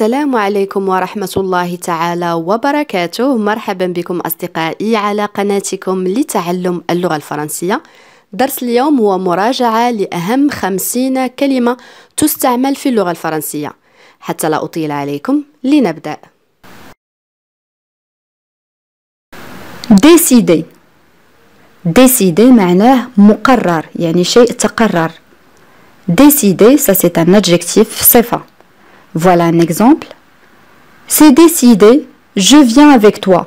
السلام عليكم ورحمة الله تعالى وبركاته. مرحبا بكم أصدقائي على قناتكم لتعلم اللغة الفرنسية. درس اليوم هو مراجعة لأهم 50 كلمة تستعمل في اللغة الفرنسية. حتى لا أطيل عليكم لنبدأ. décider. décider معناه مقرر، يعني شيء تقرر. décider ça c'est un adjectif صفة. Voilà un exemple. C'est décidé, je viens avec toi.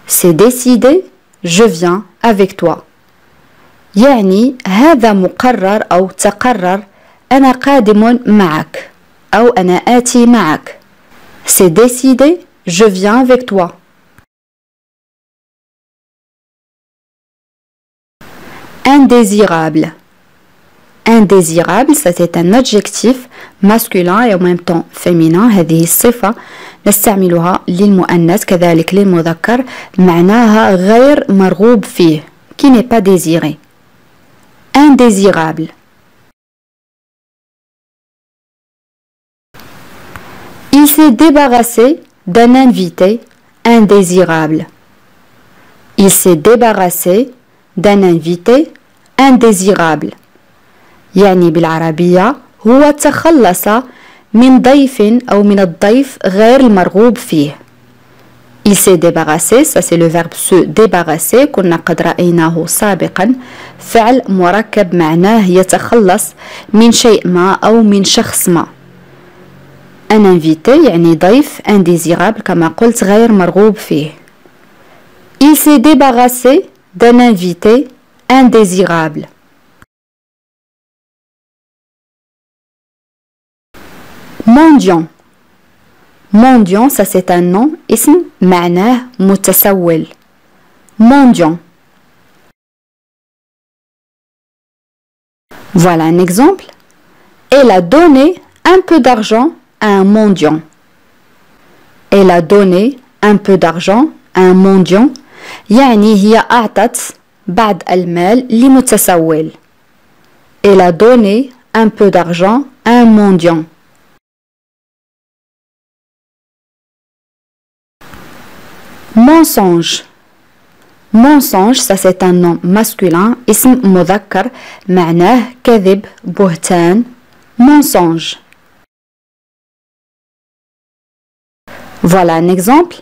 C'est décidé, je viens avec toi. يعني هذا مقرر أو تقرر، أنا قادم معك أو أنا آتي معك. C'est décidé, je viens avec toi. Indésirable. Indésirable, ça c'est un adjectif masculin et en même temps féminin. هذه الصفة نستعملها للمؤنث كذلك للمذكر، معناها غير مرغوب فيه، qui n'est pas désiré. Indésirable. Il s'est débarrassé d'un invité indésirable. Il s'est débarrassé d'un invité indésirable. يعني بالعربية هو تخلص من ضيف أو من الضيف غير المرغوب فيه. Il s'est débarrassé, ça c'est le verbe se débarrasser، كنا قد رأيناه سابقا، فعل مركب معناه يتخلص من شيء ما أو من شخص ما. Un invité يعني ضيف، indésirable كما قلت غير مرغوب فيه. Il s'est débarrassé d'un invité indésirable. Mendiant. Mendiant, ça c'est un nom، اسم معناه متسول. Mendiant. Voilà un exemple. Elle a donné un peu d'argent à un mendiant. Elle a donné un peu d'argent à un mendiant. يعني هي أعطت بعض المال لمتسول. Elle a donné un peu d'argent à un mendiant. Mensonge. Mensonge, ça c'est un nom masculin، اسم مذكر معناه كذب، بهتان. Mensonge. Voilà un exemple.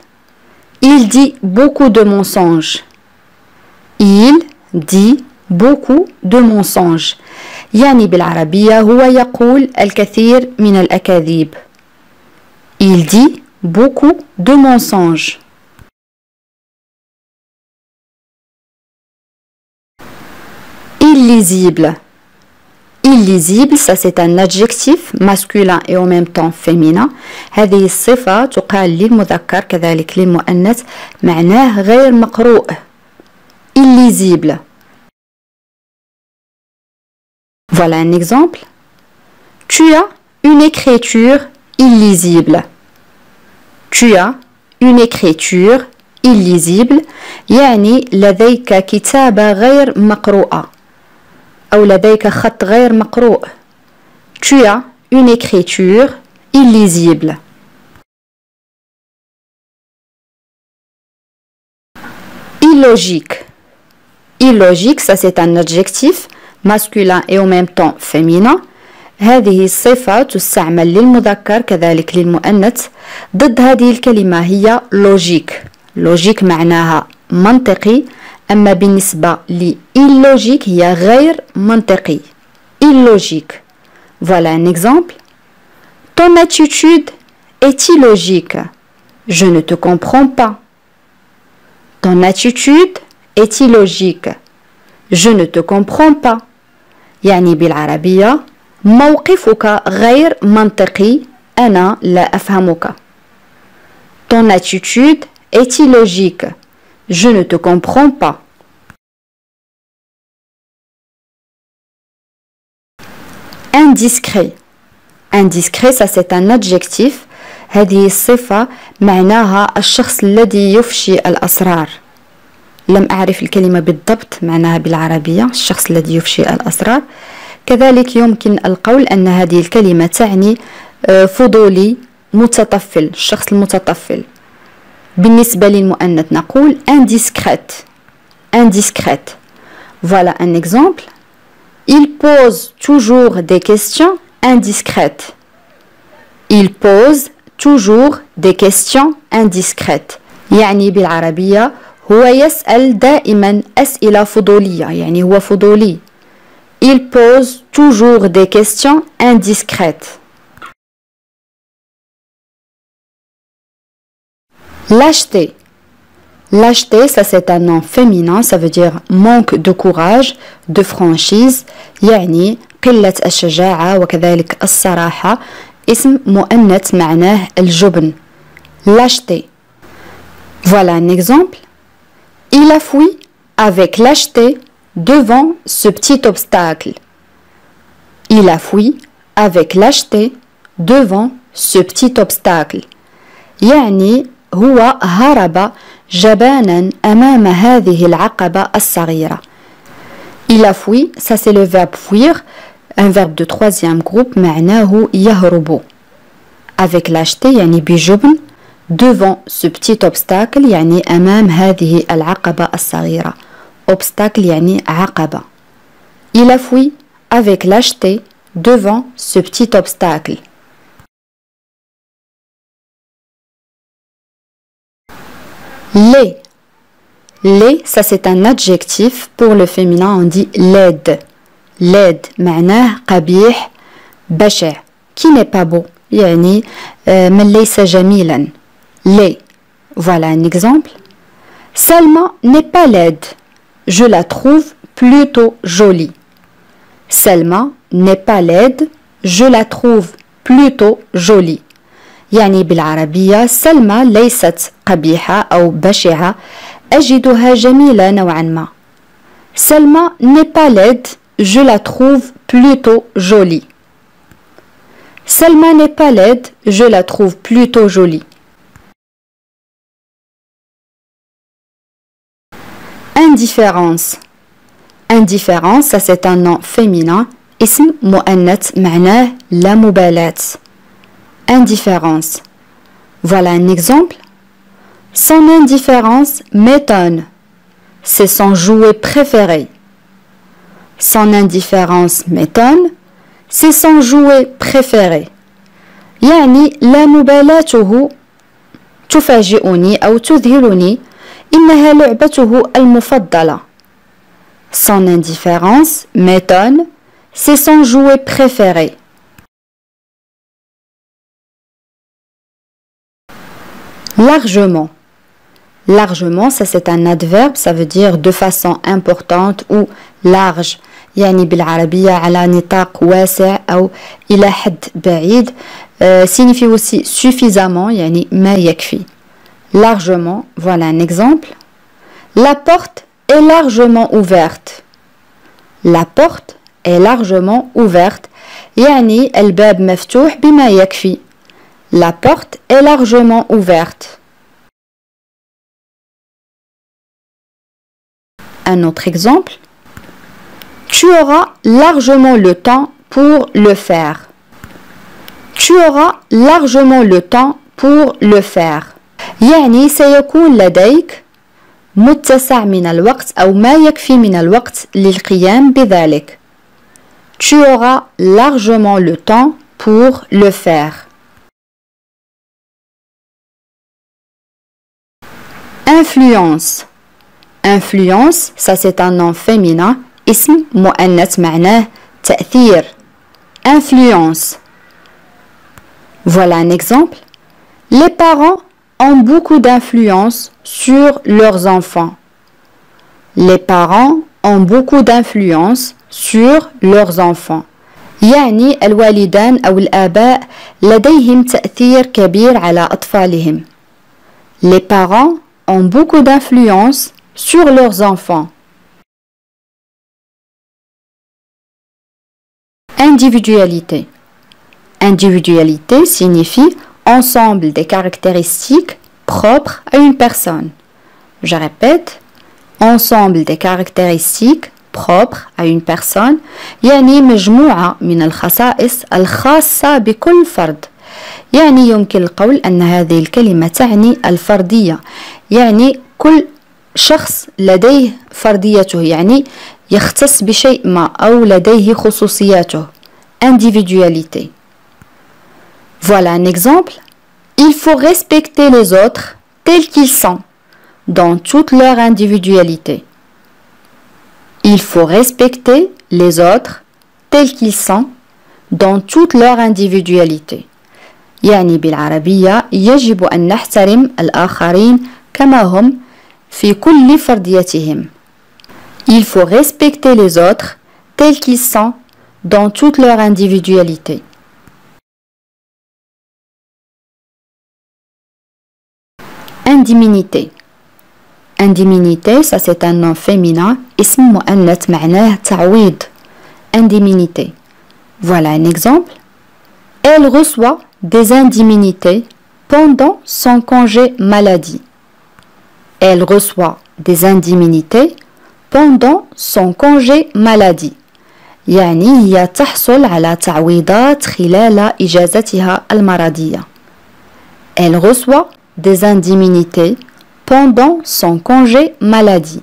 Il dit beaucoup de mensonges. Il dit beaucoup de mensonges. يعني بالعربية هو يقول الكثير من الأكاذيب. Il dit beaucoup de mensonges. Illisible. Illisible, ça c'est un adjectif masculin et en même temps féminin. هذه الصفة تقال للمذكر كذلك للمؤنث، معناه غير مقروء. Illisible. Voilà un exemple. Tu as une écriture illisible. Tu as une écriture illisible، يعني لديك كتابة غير مقروءة أو لديك خط غير مقروء. Tu as une écriture illisible. Illogique. Illogique, ça c'est un adjectif masculin et en même temps féminin. هذه الصفة تستعمل للمذكر كذلك للمؤنث. ضد هذه الكلمة هي logique. logique معناها منطقي، أما بالنسبة ل illogique هي غير منطقي. illogique. Voilà un exemple. Ton attitude est illogique. Je ne te comprends pas. Ton attitude est illogique. Je ne te comprends pas. يعني بالعربية موقفك غير منطقي، أنا لا أفهمك. Ton attitude est illogique. Je ne te comprends pas. Indiscret. Indiscret, ça c'est un adjectif. هذه الصفة معناها الشخص الذي يفشي الأسرار. لم أعرف الكلمة بالضبط معناها بالعربية، الشخص الذي يفشي الأسرار. كذلك يمكن القول أن هذه الكلمة تعني فضولي متطفل الشخص المتطفل. بالنسبة للمؤنث نقول indiscrète indiscrète. Voilà un exemple. Il pose toujours des questions indiscrètes. Il pose toujours des questions indiscrètes. يعني بالعربية هو يسأل دائما أسئلة فضولية، يعني هو فضولي. Il pose toujours des questions indiscrètes. Lâcheté. Lâcheté, ça c'est un nom féminin, ça veut dire manque de courage, de franchise، يعني قلة الشجاعة وكذلك الصراحة. اسم مؤنث معناه الجبن. Lâcheté. Voilà un exemple. Il a fui avec lâcheté devant ce petit obstacle. Il a fui avec lâcheté devant ce petit obstacle. يعني هو هرب جبانا أمام هذه العقبة الصغيرة. Il a fui, ça c'est le verbe fuir, un verbe de troisième groupe معناه يهرب. Avec lâcheté يعني بجبن. Devant ce petit obstacle يعني أمام هذه العقبة الصغيرة. Obstacle يعني عقبة. Il a fui avec lâcheté devant ce petit obstacle. Laid. Laid, ça c'est un adjectif. Pour le féminin on dit laid. laid معناه قبيح بشع qui n'est pas beau يعني من ليس جميلا. laid. Voilà un exemple. Salma n'est pas laide. Je la trouve plutôt jolie. Salma n'est pas laide. Je la trouve plutôt jolie. يعني بالعربية سلمى ليست قبيحة أو بشعة، أجدها جميلة نوعا ما. سلمى n'est pas laide. Je la trouve plutôt jolie. Salma n'est pas laide. Je la trouve plutôt jolie. Indifférence. Indifférence, ça c'est un nom féminin. اسم مؤنث معناه لا مبالاة. Indifférence. Voilà un exemple. Son indifférence m'étonne. C'est son jouet préféré. Son indifférence m'étonne. C'est son jouet préféré. يعني لا مبالاته تفاجئني أو تذهلني. إنها لعبته المفضلة. Son indifférence m'étonne. C'est son jouet préféré. Largement. Largement, ça c'est un adverbe, ça veut dire de façon importante ou large. يعني بالعربية على نطاق واسع أو إلى حد بعيد. Signifie aussi suffisamment, يعني ما يكفي. Largement, voilà un exemple. La porte est largement ouverte. La porte est largement ouverte. يعني الباب مفتوح بما يكفي. La porte est largement ouverte. Un autre exemple. Tu auras largement le temps pour le faire. Tu auras largement le temps pour le faire. يعني سيكون لديك متسع من الوقت أو ما يكفي من الوقت للقيام بذلك. Tu auras largement le temps pour le faire. Influence. Influence, ça c'est un nom féminin. اسم مؤنث معناه تأثير. Influence. Voilà un exemple. Les parents ont beaucoup d'influence sur leurs enfants. Les parents ont beaucoup d'influence sur leurs enfants. يعني الوالدان أو الآباء لديهم تأثير كبير على أطفالهم. Les parents ont beaucoup d'influence sur leurs enfants. Individualité. Individualité signifie ensemble des caractéristiques propres à une personne. Je répète, ensemble des caractéristiques propres à une personne. يعني مجموعة من الخصائص الخاصة بكل فرد يعني يمكن القول أن هذه الكلمة تعني الفردية، يعني كل شخص لديه فرديته، يعني يختص بشيء ما أو لديه خصوصياته. Individualité. Voilà un exemple. Il faut respecter les autres tels qu'ils sont, dans toute leur individualité. Il faut respecter les autres tels qu'ils sont, dans toute leur individualité. يعني بالعربية يجب أن نحترم الآخرين كما هم في كل فرديتهم. Il faut respecter les autres tels qu'ils sont, dans toute leur individualité. Indiminité. Indiminité, ça c'est un nom féminin. اسم مؤنث معناه تعويض. Indiminité. Voilà un exemple. Elle reçoit des indemnités pendant son congé maladie. Elle reçoit des indemnités pendant son congé maladie. يعني هي تحصل على تعويضات خلال إجازتها المرضية. Elle reçoit des indemnités pendant son congé maladie.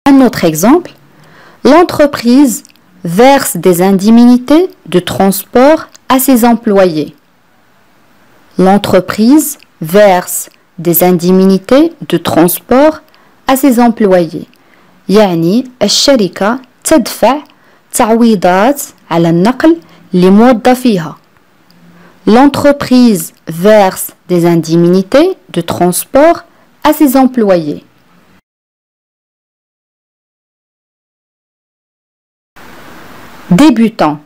Un autre exemple, l'entreprise verse des indemnités de transport à ses employés. L'entreprise verse des indemnités de transport à ses employés. يعني الشركة تدفع تعويضات على النقل لموظفيها. L'entreprise verse des indemnités de transport à ses employés. Débutant.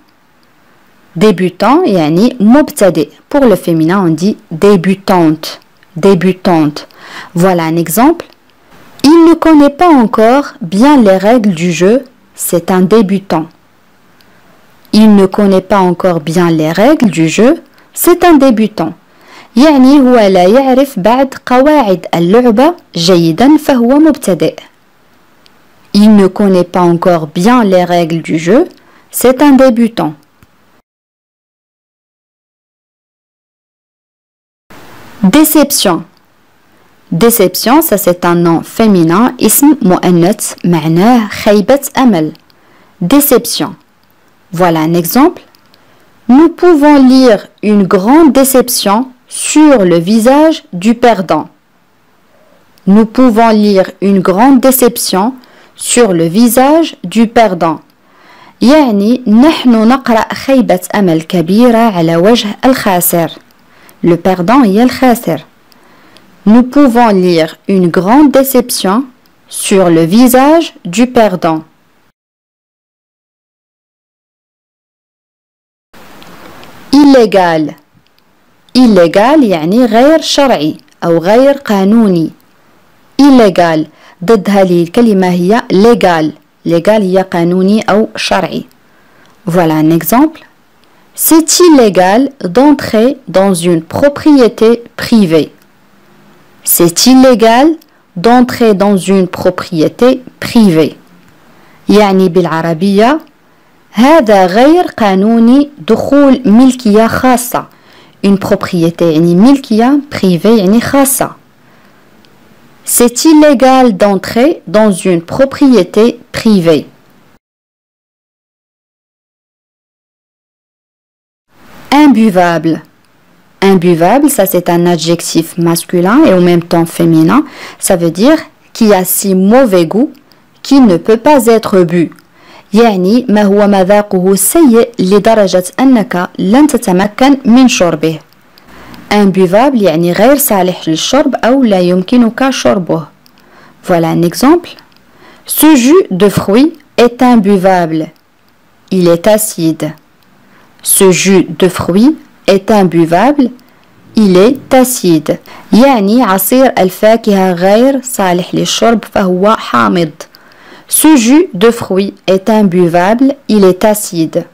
Débutant يعني مبتدئ. Pour le féminin on dit débutante. Débutante. Voilà un exemple. Il ne connaît pas encore bien les règles du jeu, c'est un débutant. Il ne connaît pas encore bien les règles du jeu, c'est un débutant. يعني هو لا يعرف بعد قواعد اللعبة جيدا فهو مبتدئ. Il ne connaît pas encore bien les règles du jeu, c'est un débutant. Déception. Déception, ça c'est un nom féminin, اسم مؤنث معناه خيبة أمل. Déception. Voilà un exemple. Nous pouvons lire une grande déception sur le visage du perdant. Nous pouvons lire une grande déception sur le visage du perdant. يعني نحن نقرأ خيبة أمل كبيرة على وجه الخاسر. Le perdant هي الخاسر. Nous pouvons lire une grande déception sur le visage du perdant. Illégal. Illégal يعني غير شرعي أو غير قانوني. Illégal ضد هذه الكلمة هي légal. Légal هي قانوني أو شرعي. Voilà un exemple. C'est illégal d'entrer dans une propriété privée. C'est illégal d'entrer dans une propriété privée. يعني بالعربية هذا غير قانوني دخول ملكية خاصة. Une propriété يعني ملكية privée يعني خاصة. C'est illégal d'entrer dans une propriété privée. Imbuvable. Imbuvable, ça c'est un adjectif masculin et en même temps féminin. Ça veut dire qui a si mauvais goût qui ne peut pas être bu. يعني ما هو مذاقه سيء لدرجة أنك لن تتمكن من شربه. Imbuvable يعني غير صالح للشرب أو لا يمكنك شربه. Voilà un exemple. Ce jus de fruits est imbuvable. Il est acide. Ce jus de fruits est imbuvable. Il est acide. يعني عصير الفاكهة غير صالح للشرب فهو حامض. Ce jus de fruits est imbuvable. Il est acide.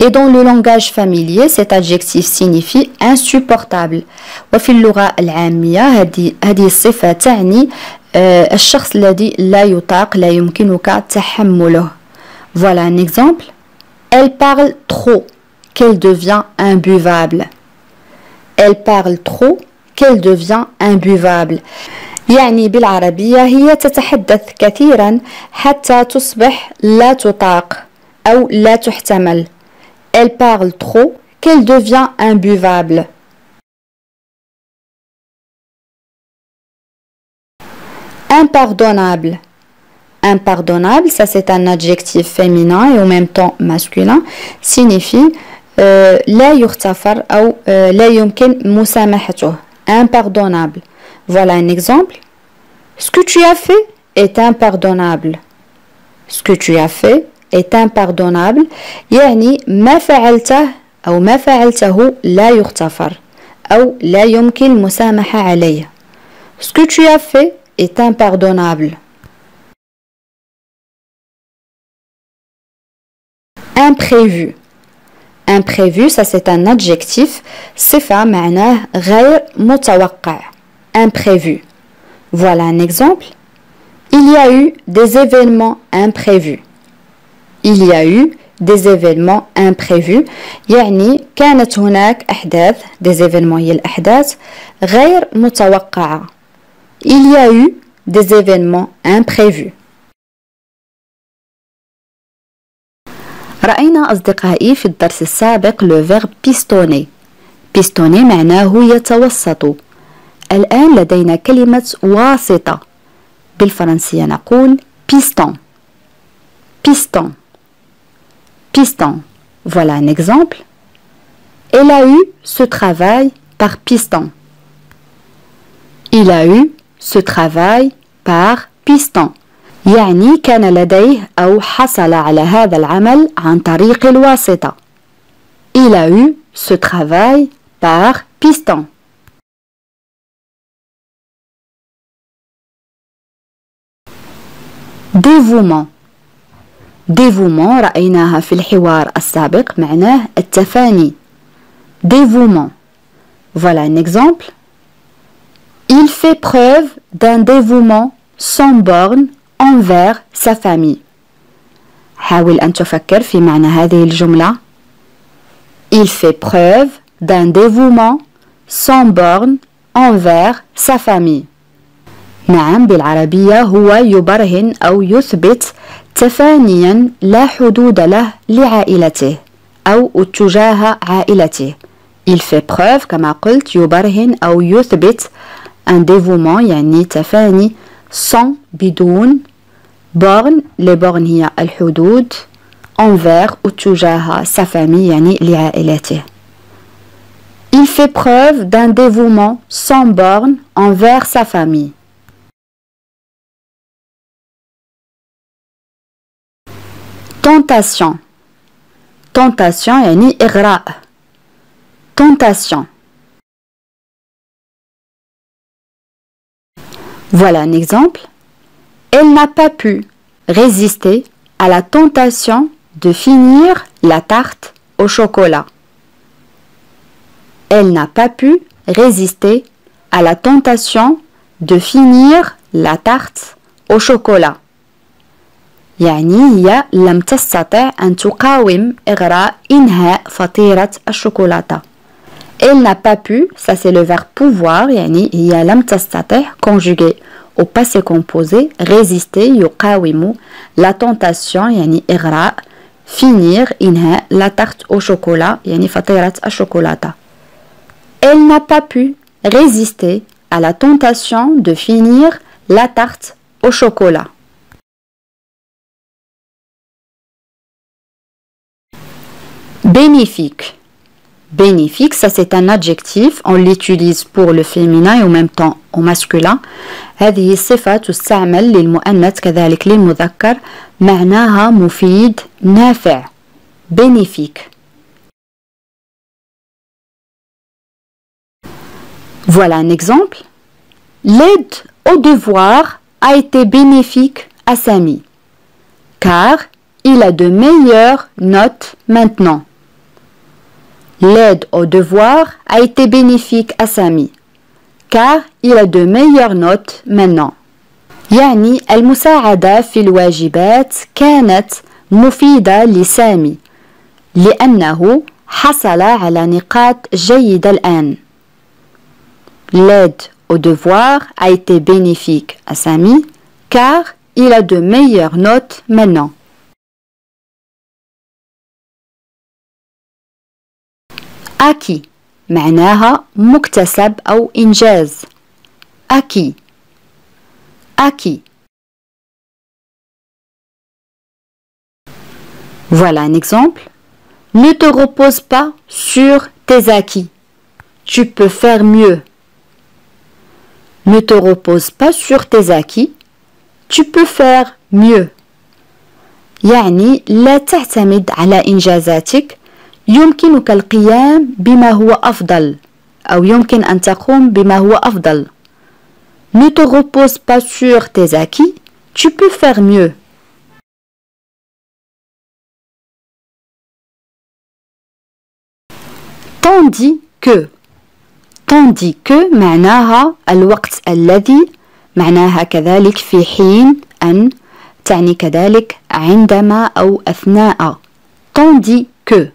Et dans le langage familier, cet adjectif signifie insupportable. وفي اللغة العامية هذه الصفة تعني الشخص الذي لا يطاق لا يمكنك تحمله. Voilà un exemple. Elle parle trop qu'elle devient imbuvable. Elle parle trop qu'elle devient imbuvable. يعني بالعربية هي تتحدث كثيرا حتى تصبح لا تطاق أو لا تحتمل. Elle parle trop qu'elle devient imbuvable. Impardonnable. Impardonnable, ça c'est un adjectif féminin et en même temps masculin, signifie لا يغتفر أو لا يمكن مسامحته. Impardonnable. Voilà un exemple. Ce que tu as fait est impardonnable. Ce que tu as fait est impardonnable. يعني ما فعلته أو ما فعلته لا يغتفر أو لا يمكن المسامحة عليه. Ce que tu as fait est impardonnable. Imprévu. Imprévu, ça c'est un adjectif. صفة معناه غير متوقع. Imprévu. Voilà un exemple. Il y a eu des événements imprévus. Il y a eu des événements imprévus. يعني كانت هناك أحداث des événements هي الأحداث غير متوقعة. Il y a eu des événements imprévus. رأينا أصدقائي في الدرس السابق le verbe pistonner. pistonner معناه يتوسط. الآن لدينا كلمة واسطة. بالفرنسية نقول piston. Piston. Piston. Voilà un exemple. Elle a eu ce travail par piston. Il a eu ce travail par piston. يعني كان لديه أو حصل على هذا العمل عن طريق الواسطة. Il a eu ce travail par piston. Dévouement. Dévouement رأيناها في الحوار السابق معناه التفاني. Dévouement. Voilà un exemple. Il fait preuve d'un dévouement sans borne envers sa famille. حاول أن تفكر في معنى هذه الجملة. Il fait preuve d'un dévouement sans borne envers sa famille. نعم بالعربية هو يبرهن أو يثبت تفانيا لا حدود له لعائلته أو تجاه عائلته. Il fait preuve كما قلت يبرهن أو يثبت un dévouement يعني تفاني sans بدون borne. les bornes هي الحدود envers تجاه sa famille يعني لعائلته. Il fait preuve d'un dévouement sans borne envers sa famille. Tentation. Tentation يعني إغراء. Tentation. Voilà un exemple. Elle n'a pas pu résister à la tentation de finir la tarte au chocolat. Elle n'a pas pu résister à la tentation de finir la tarte au chocolat. يعني هي لم تستطع أن تقاوم إغراء إنهاء فطيرة الشوكولاتة. Elle n'a pas pu, ça c'est le verbe pouvoir, يعني هي لم تستطع conjugué au passé composé, résister يقاوم la tentation يعني إغراء finir إنهاء la tarte au chocolat يعني فطيرة الشوكولاتة. Elle n'a pas pu résister à la tentation de finir la tarte au chocolat. Bénéfique. Bénéfique, ça c'est un adjectif, on l'utilise pour le féminin et en même temps au masculin. هذه الصفة تستعمل للمؤنث كذلك للمذكر معناها مفيد نافع. Bénéfique. Voilà un exemple. L'aide au devoir a été bénéfique à Samy car il a de meilleures notes maintenant. L'aide au devoir a été bénéfique à Samy car il a de meilleures notes maintenant. يعني المساعدة في الواجبات كانت مفيدة لسامي لأنه حصل على نقاط جيدة الآن. L'aide au devoir a été bénéfique à Sami car il a de meilleures notes maintenant. Acquis معناها مكتسب أو إنجاز. Acquis. Acquis. Voilà un exemple. Ne te repose pas sur tes acquis. Tu peux faire mieux. Ne te repose pas sur tes acquis. Tu peux faire mieux. يعني لا تعتمد على إنجازاتك. يمكنك القيام بما هو أفضل أو يمكن أن تقوم بما هو أفضل. Ne te repose pas sur tes acquis. Tu peux faire mieux. Tandis que معناها الوقت الذي معناها كذلك في حين أن تعني كذلك عندما أو أثناء. Tandis que.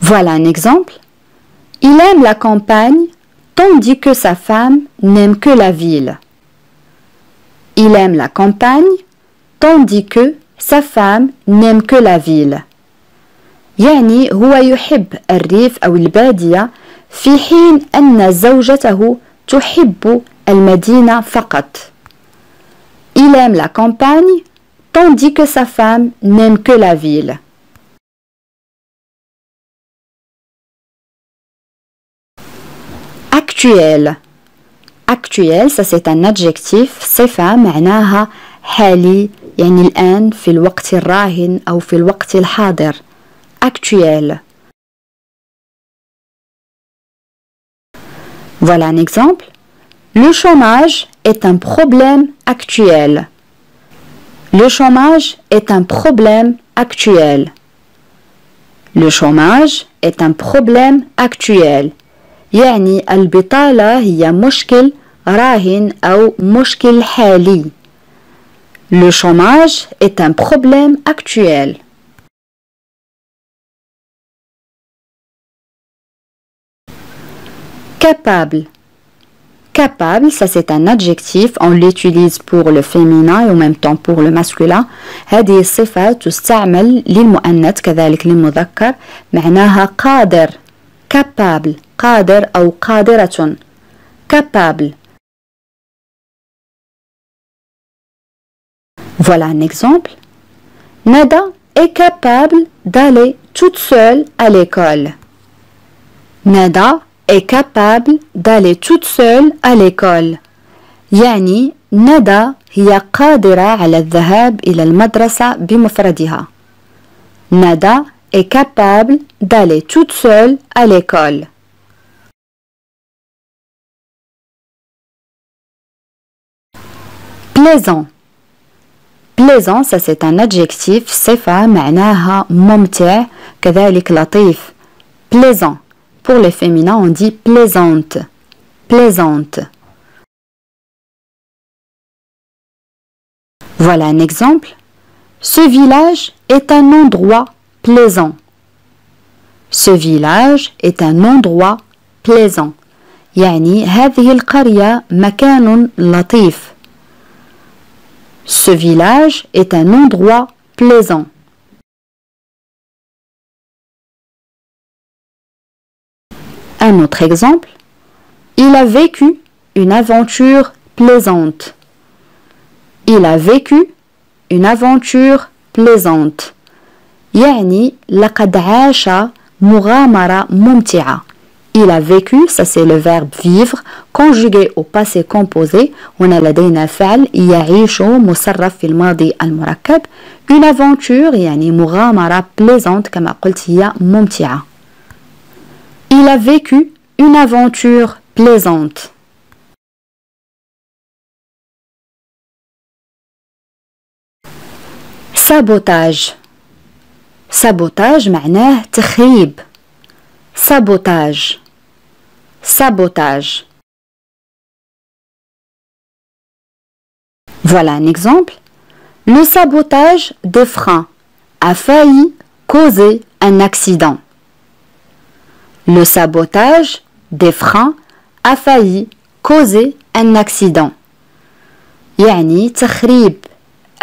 Voilà un exemple. Il aime la campagne tandis que sa femme n'aime que la ville. Il aime la campagne tandis que sa femme n'aime que la ville. يعني هو يحب الريف أو البادية في حين أن زوجته تحب المدينة فقط. Il aime la campagne tandis que sa femme n'aime que la ville. Actuel. Actuel, ça c'est un adjectif صفة معناها حالي يعني الآن في الوقت الراهن أو في الوقت الحاضر. Actuel. Voilà un exemple. Le chômage est un problème actuel. Le chômage est un problème actuel. Le chômage est un problème actuel. يعني البطالة هي مشكل راهن أو مشكل حالي. Le chômage est un problème actuel. Capable. Capable, ça c'est un adjectif, on l'utilise pour le féminin et en même temps pour le masculin. هذه الصفة تستعمل للمؤنث كذلك للمذكر معناها قادر. Capable. قادر أو قادرة. Capable. Voilà un exemple. Nada est capable d'aller toute seule à l'école. Nada est capable d'aller toute seule à l'école. يعني ندى هي قادرة على الذهاب إلى المدرسة بمفردها. ندى est capable d'aller toute seule à l'école. Plaisant. Plaisant, ça c'est un adjectif صفة معناها ممتع كذلك لطيف. Plaisant. Pour les féminins, on dit plaisante. Plaisante. Voilà un exemple. Ce village est un endroit plaisant. Ce village est un endroit plaisant. يعني هذه القرية مكان لطيف. Ce village est un endroit plaisant. Un autre exemple. Il a vécu une aventure plaisante. Il a vécu une aventure plaisante. يعني لقد عاش مغامرة ممتعة. Il a vécu, ça c'est le verbe vivre, conjugué au passé composé. هنا لدينا فعل يعيش مصرف في الماضي المركب. Une aventure يعني مغامرة plaisante كما قلت هي ممتعة. Il a vécu une aventure plaisante. Sabotage. Sabotage معناه تخريب. Sabotage. Sabotage. Voilà un exemple. Le sabotage des freins a failli causer un accident. Le sabotage des freins a failli causer un accident. يعني تخريب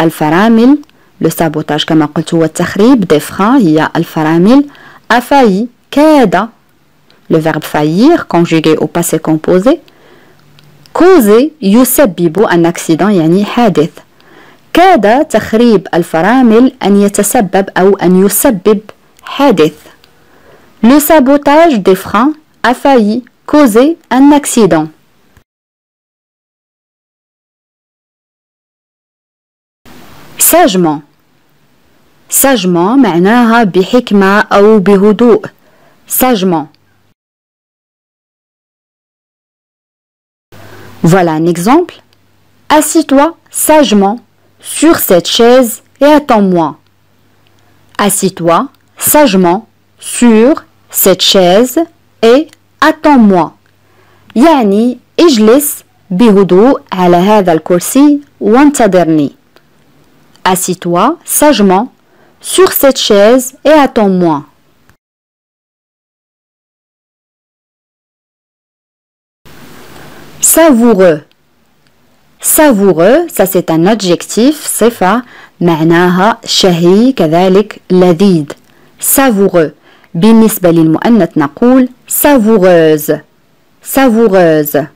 الفرامل. Le sabotage كما قلت هو التخريب. des freins هي الفرامل. a failli كاد. Le verbe faillir conjugué au passé composé. causer يسبب un accident يعني حادث. كاد تخريب الفرامل أن يتسبب أو أن يسبب حادث. Le sabotage des freins a failli causer un accident. sagement. sagement معناها بحكمة أو بهدوء. sagement. Voilà un exemple. Assis-toi sagement sur cette chaise et attends-moi. Assis-toi sagement sur cette chaise et attends-moi. يعني اجلس بهدوء على هذا الكرسي وانتظرني. Assis-toi sagement sur cette chaise et attends-moi. Savoureux. Savoureux, ça c'est un adjectif, صفة معناها شهي كذلك لذيذ. Savoureux. بالنسبة للمؤنث نقول savoureuse. Savoureuse.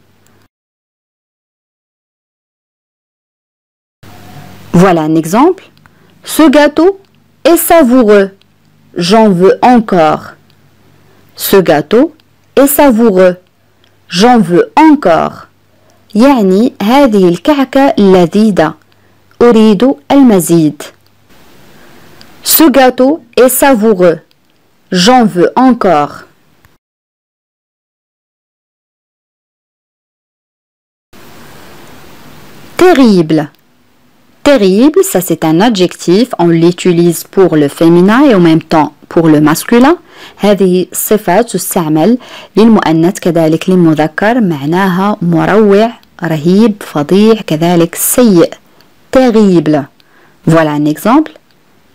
Voilà un exemple. Ce gâteau est savoureux. J'en veux encore. Ce gâteau est savoureux. J'en veux encore. يعني هذه الكعكة لذيذة. أريد المزيد. Ce gâteau est savoureux. J'en veux encore. Terrible. Terrible, ça c'est un adjectif, on l'utilise pour le féminin et en même temps pour le masculin. هذه الصفة تستعمل للمؤنث كذلك للمذكر معناها مروع رهيب فظيع كذلك سيء. Terrible. Voilà un exemple.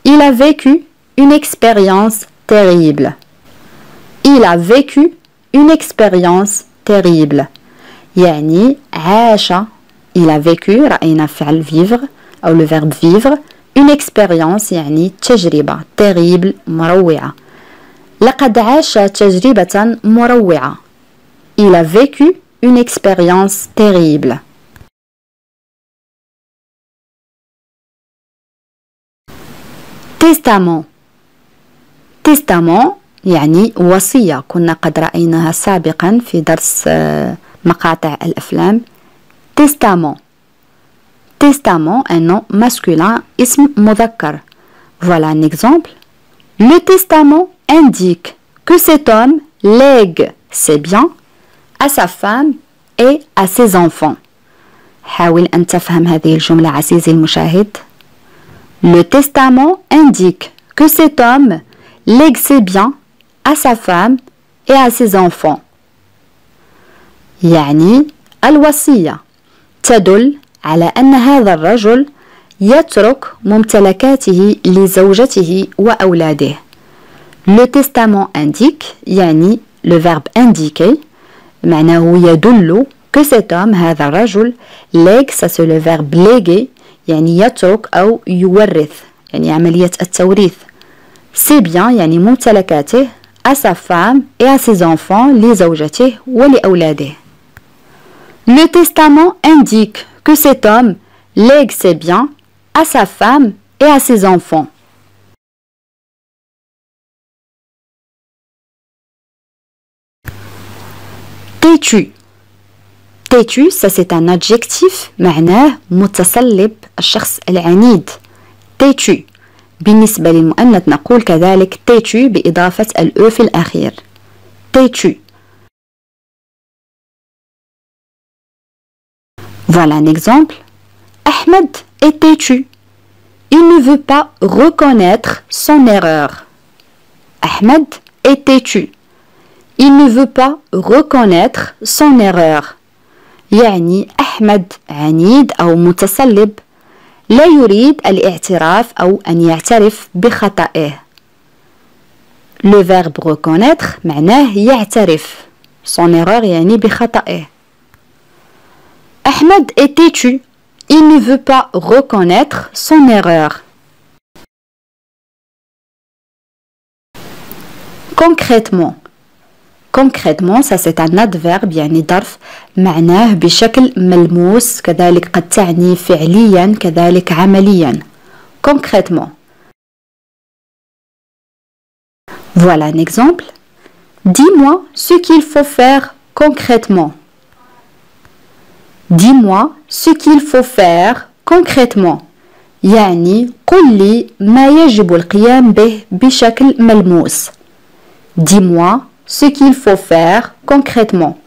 Il a vécu une expérience terrible. Il a vécu une expérience terrible. يعني عاش. Il a vécu رأينا فعل vivre أو le verbe vivre. Une expérience يعني تجربة terrible مروعة. لقد عاش تجربة مروعة. Il a vécu une expérience terrible. Testament. Testament يعني وصية. كنا قد رأيناها سابقا في درس مقاطع الأفلام. Testament. Testament, un nom masculin, اسم مذكر. Voilà un exemple. Le testament indique que cet homme lègue ses biens à sa femme et à ses enfants. حاول أن تفهم هذه الجملة عزيزي المشاهد. Le testament indique que cet homme lègue ses biens à sa femme et à ses enfants. يعني الوصية تدل على أن هذا الرجل يترك ممتلكاته لزوجته وأولاده. Le testament indique يعني le verbe indiquer معناه يدل que cet homme هذا الرجل lègue ça c'est le verbe léguer يعني يترك أو يورث يعني عملية التوريث. C'est bien يعني ممتلكاته à sa femme et à ses enfants لزوجته ولأولاده. Le testament indique que cet homme lègue ses biens à sa femme et à ses enfants. Têtu. Têtu, ça c'est un adjectif معناه متصلب الشخص العنيد. Têtu. بالنسبة للمؤنث نقول كذلك têtu بإضافة الأو في الأخير. Têtu. Voilà un exemple. Ahmed est têtu. Il ne veut pas reconnaître son erreur. Ahmed est têtu. Il ne veut pas reconnaître son erreur. يعني أحمد عنيد أو متصلب لا يريد الاعتراف أو أن يعترف بخطئه. Le verbe reconnaître معناه يعترف. Son erreur يعني بخطئه. Ahmed est têtu. Il ne veut pas reconnaître son erreur. Concrètement. Concrètement, ça c'est un adverbe يعني ظرف معناه بشكل ملموس كذلك قد تعني فعليا كذلك عمليا. Concrètement. Voilà un exemple. Dis-moi ce qu'il faut faire concrètement. Dis-moi ce qu'il faut faire concrètement. يعني قل لي ما يجب القيام به بشكل ملموس. Dis-moi ce qu'il faut faire concrètement.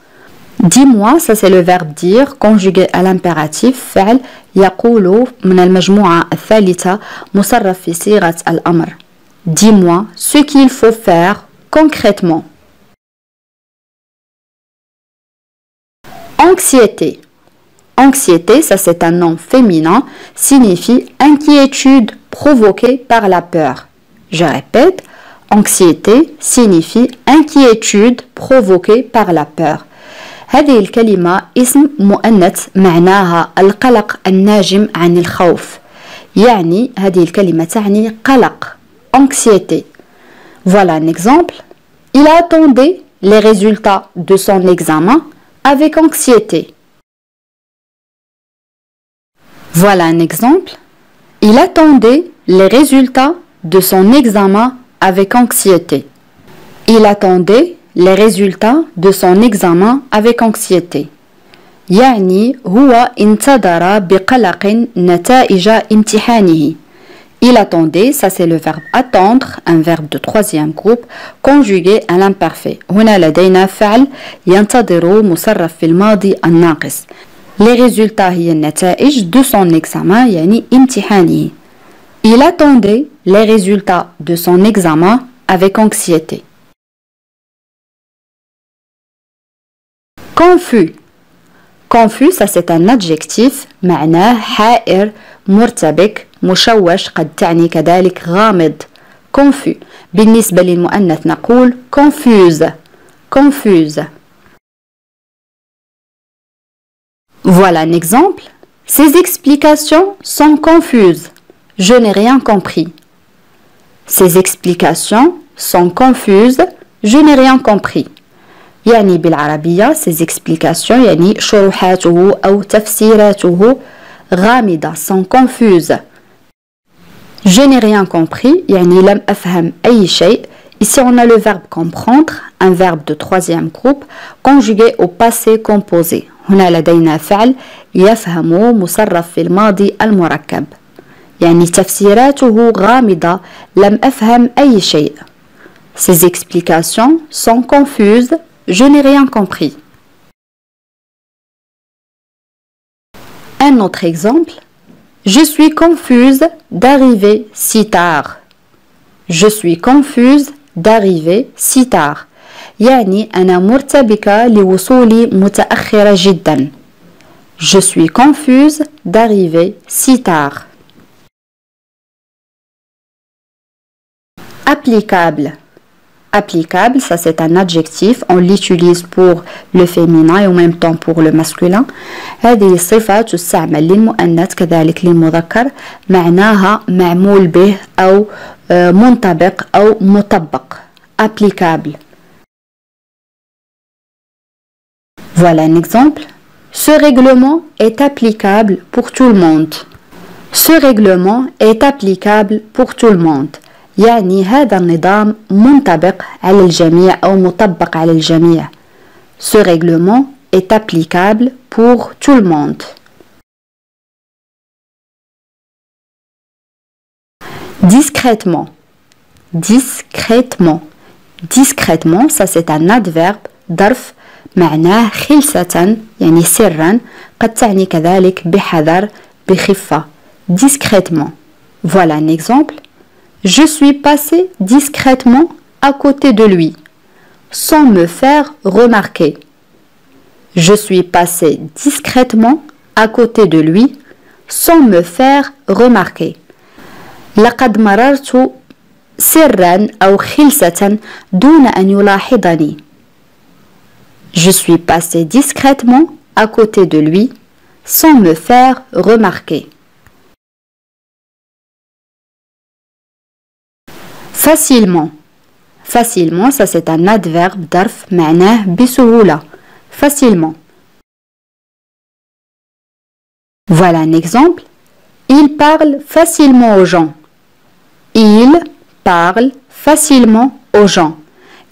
Dis-moi, ça c'est le verbe dire conjugué à l'impératif فعل يقول من المجموعة الثالثة مصرف في صيغة الأمر. Dis-moi ce qu'il faut faire concrètement. Anxiété. Anxiété, ça c'est un nom féminin, signifie inquiétude provoquée par la peur. Je répète, anxiété signifie inquiétude provoquée par la peur. هذه الكلمة اسم مؤنث معناها القلق الناجم عن الخوف. يعني هذه الكلمة تعني قلق. Anxiété. Voilà un exemple. Il attendait les résultats de son examen avec anxiété. Voilà un exemple. Il attendait les résultats de son examen avec anxiété. Il attendait les résultats de son examen avec anxiété. يعني هو انتظر بقلق نتائج امتحانه. Il attendait, ça c'est le verbe attendre, un verbe de troisième groupe, conjugué à l'imparfait. هنا لدينا فعل ينتظر مصرف في الماضي الناقص. Les résultats هي النتائج de son examen يعني امتحانه. Il attendait les résultats de son examen avec anxiété. Confus. Confus, ça c'est un adjectif معناه حائر مرتبك مشوش قد تعني كذلك غامض. Confus. بالنسبة للمؤنث نقول confuse. Confuse. Voilà un exemple. Ces explications sont confuses. Je n'ai rien compris. Ces explications sont confuses. Je n'ai rien compris. يعني بالعربية ces explications يعني شروحاته أو تفسيراته غامضة sont confuses. Je n'ai rien compris يعني لم أفهم أي شيء. Ici on a le verbe comprendre, un verbe de troisième groupe conjugué au passé composé. هنا لدينا فعل يفهم مصرف في الماضي المركب. يعني تفسيراته غامضة لم أفهم أي شيء. Ces explications sont confuses. Je n'ai rien compris. Un autre exemple. Je suis confuse d'arriver si tard. Je suis confuse d'arriver si tard. يعني أنا مرتبكة لوصولي متأخرة جدا. Je suis confuse d'arriver si tard. Applicable. Applicable, ça c'est un adjectif, on l'utilise pour le féminin et en même temps pour le masculin. هذه الصفة تستعمل للمؤنث كذلك للمذكر معناها معمول به أو منطبق أو مطبق. Applicable. Voilà un exemple. Ce règlement est applicable pour tout le monde. Ce règlement est applicable pour tout le monde. يعني هذا النظام منطبق على الجميع أو مطبق على الجميع. Ce règlement est applicable pour tout le monde. Discrètement. Discrètement. Discrètement, ça c'est un adverbe ظرف معناه خلسة يعني سرا قد تعني كذلك بحذر بخفة. Discrètement. Voilà un exemple. Je suis passé discrètement à côté de lui, sans me faire remarquer. Je suis passé discrètement à côté de lui, sans me faire remarquer. لقد مررت سرا أو خلسة دون أن يلاحظني. Je suis passé discrètement à côté de lui sans me faire remarquer. Facilement. Facilement, ça c'est un adverbe d'arf معناه بسهولة. Facilement. Voilà un exemple. Il parle facilement aux gens. Il parle facilement aux gens.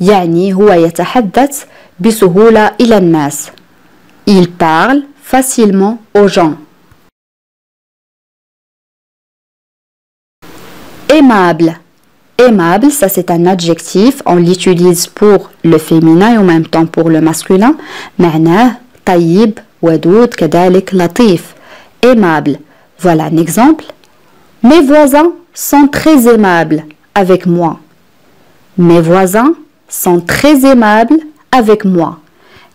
يعني هو يتحدث بسهولة إلى الناس. Il parle facilement aux gens. Aimable. Aimable, ça c'est un adjectif, on l'utilise pour le féminin et en même temps pour le masculin. معناه طيب ودود كذلك لطيف. Aimable. Voilà un exemple. Mes voisins sont très aimables avec moi. Mes voisins sont très aimables avec moi.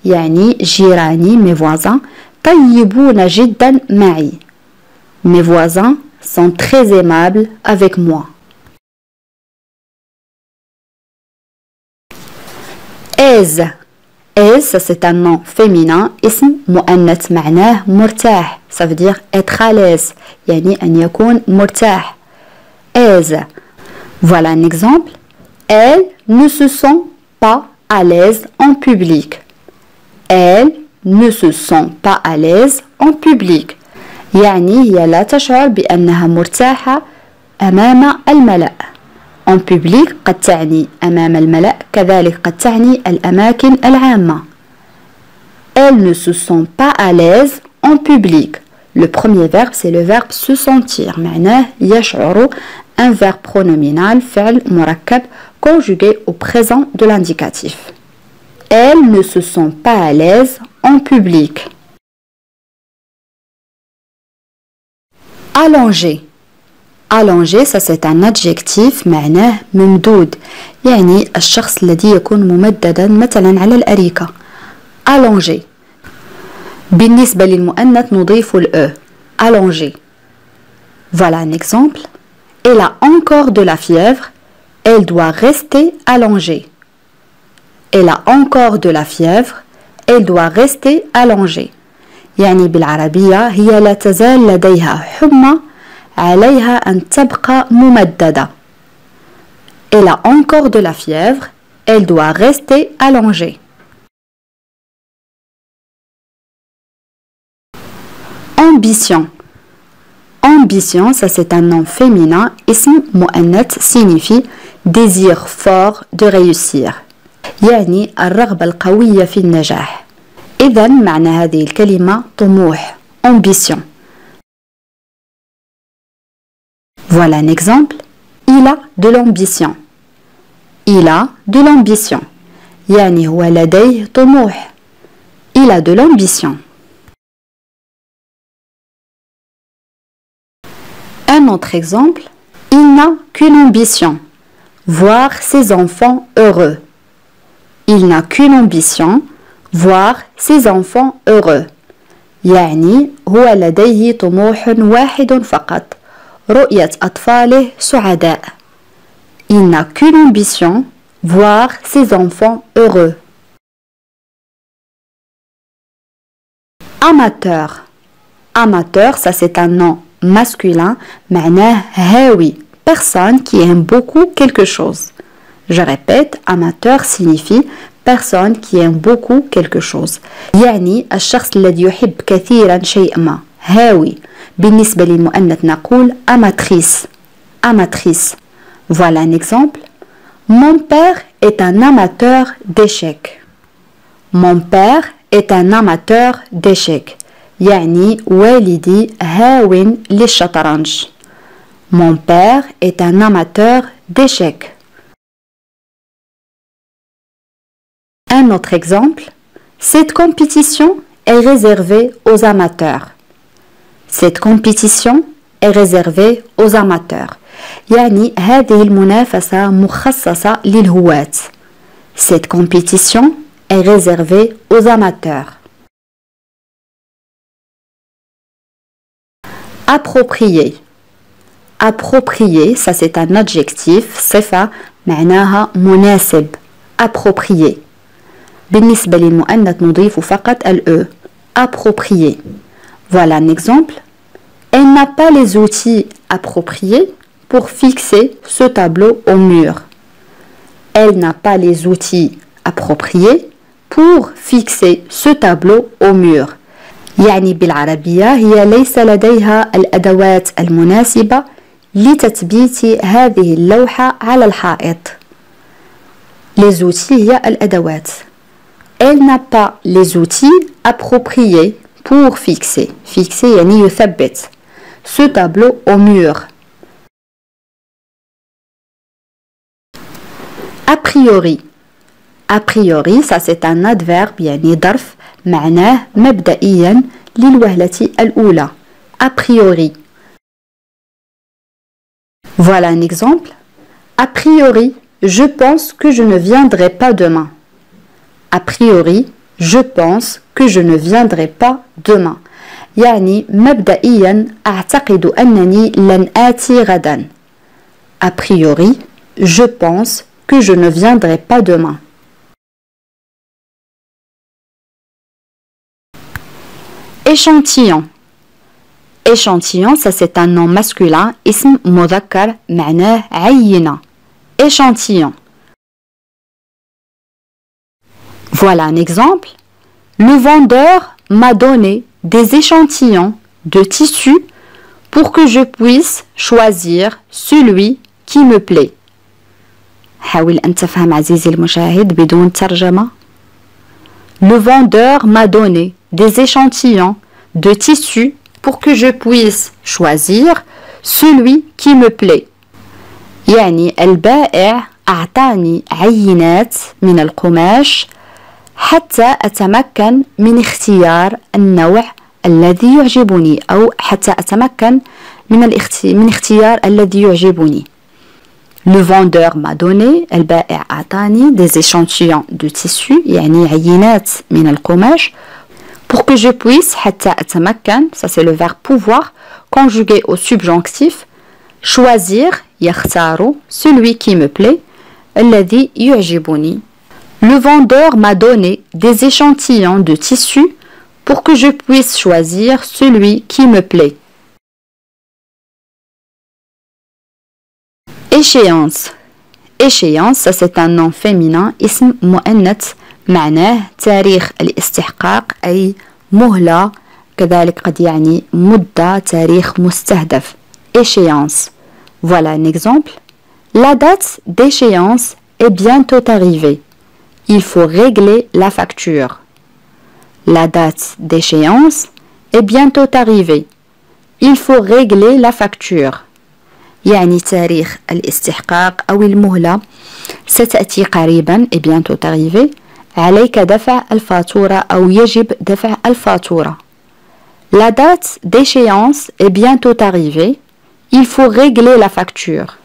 يعني جيراني mes voisins طيبون جدا معي. Mes voisins sont très aimables avec moi. Aise. Aise, ça c'est un nom féminin. اسم مؤنث معناه مرتاح. Ça veut dire être à l'aise. يعني أن يكون مرتاح. Aise. Voilà un exemple. Elle ne se sent pas à l'aise en public. Elle ne se sent pas à l'aise en public. يعني هي لا تشعر بأنها مرتاحة أمام الملأ. En public قد تعني أمام الملأ كذلك قد تعني الأماكن العامة. Elle ne se sent pas à l'aise en public. Le premier verbe c'est le verbe se sentir. معناه يشعر. Un verbe pronominal فعل مركب conjugué au présent de l'indicatif. Elle ne se sent pas à l'aise en public. Allonger. Allonger, ça c'est un adjectif معناه ممدود. يعني الشخص الذي يكون ممددا مثلا على الأريكة. Allonger. بالنسبة للمؤنث نضيف ال e. Allonger. Voilà un exemple. Elle a encore de la fièvre. Elle doit rester allongée. Elle a encore de la fièvre. Elle doit rester allongée. يعني بالعربية هي لا تزال لديها حمى عليها أن تبقى ممددة. Elle a encore de la fièvre. Elle doit rester allongée. Ambition. Ambition, ça c'est un nom féminin. اسم مؤنث signifie désir fort de réussir. يعني الرغبة القوية في النجاح. إذا معنى هذه الكلمة طموح. Ambition. Voilà un exemple. Il a de l'ambition. Il a de l'ambition. يعني هو لديه طموح. Il a de l'ambition. Un autre exemple. Il n'a qu'une ambition. Voir ses enfants heureux. Il n'a qu'une ambition. Voir ses enfants heureux. يعني هو لديه طموح واحد فقط. رؤية أطفاله سعداء. Il n'a qu'une ambition. Voir ses enfants heureux. Amateur. Amateur, ça c'est un nom masculin. معناه هاوي. Personne qui aime beaucoup quelque chose. Je répète, amateur signifie personne qui aime beaucoup quelque chose. يعني الشخص الذي يحب كثيرا شيء ما. هاوي. بالنسبة للمؤنث نقول amatrice. Amatrice. Voilà un exemple. Mon père est un amateur d'échecs. Mon père est un amateur d'échecs. يعني والدي هاو للشطرنج. Mon père est un amateur d'échecs. Un autre exemple. Cette compétition est réservée aux amateurs. Cette compétition est réservée aux amateurs. يعني هذه المنافسة مخصصة للهواة. Cette compétition est réservée aux amateurs. approprié. Approprié, ça c'est un adjectif, صفة معناها مناسب. Approprié. بالنسبة للمؤنث نضيف فقط ال approprié. Voilà un exemple. Elle n'a pas les outils appropriés pour fixer ce tableau au mur. Elle n'a pas les outils appropriés pour fixer ce tableau au mur. يعني بالعربية هي ليس لديها الأدوات المناسبة لتثبيت هذه اللوحة على الحائط. Les outils هي الأدوات. Elle n'a pas les outils appropriés pour fixer. Fixer يعني يثبت ce tableau au mur. A priori. A priori, ça c'est un adverbe يعني ظرف معناه مبدئيا للوهلة الأولى. A priori. Voilà un exemple. A priori, je pense que je ne viendrai pas demain. A priori, je pense que je ne viendrai pas demain. يعني مبدئيا أعتقد أنني لن آتي غدا. A priori, je pense que je ne viendrai pas demain. Échantillon. Échantillon, ça c'est un nom masculin, اسم مذكر معناه عينة. Échantillon. Voilà un exemple. Le vendeur m'a donné des échantillons de tissu pour que je puisse choisir celui qui me plaît. حاول أن تفهم عزيزي المشاهد بدون ترجمة. Le vendeur m'a donné des échantillons de tissu pour que je puisse choisir celui qui me plaît. يعني البائع أعطاني عينات من القماش حتى أتمكن من اختيار النوع الذي يعجبني أو حتى أتمكن من اختيار الذي يعجبني. Le vendeur m'a donné, البائع أعطاني des échantillons de tissu يعني عينات من القماش pour que je puisse حتى أتمكن, ça c'est le verbe pouvoir conjugué au subjonctif, choisir يختار celui qui me plaît الذي يعجبني. Le vendeur m'a donné des échantillons de tissu pour que je puisse choisir celui qui me plaît. Échéance. Échéance, ça c'est un nom féminin, اسم مؤنث معناه تاريخ الاستحقاق أي مهلة كذلك قد يعني مدة تاريخ مستهدف. Échéance. Voilà un exemple. La date d'échéance est bientôt arrivée. Il faut régler la facture. La date d'échéance est bientôt arrivée. Il faut régler la facture. يعني تاريخ الاستحقاق أو المهلة ستأتي قريبا et bientôt arrivée. عليك دفع الفاتورة أو يجب دفع الفاتورة. La date d'échéance est bientôt arrivée. Il faut régler la facture.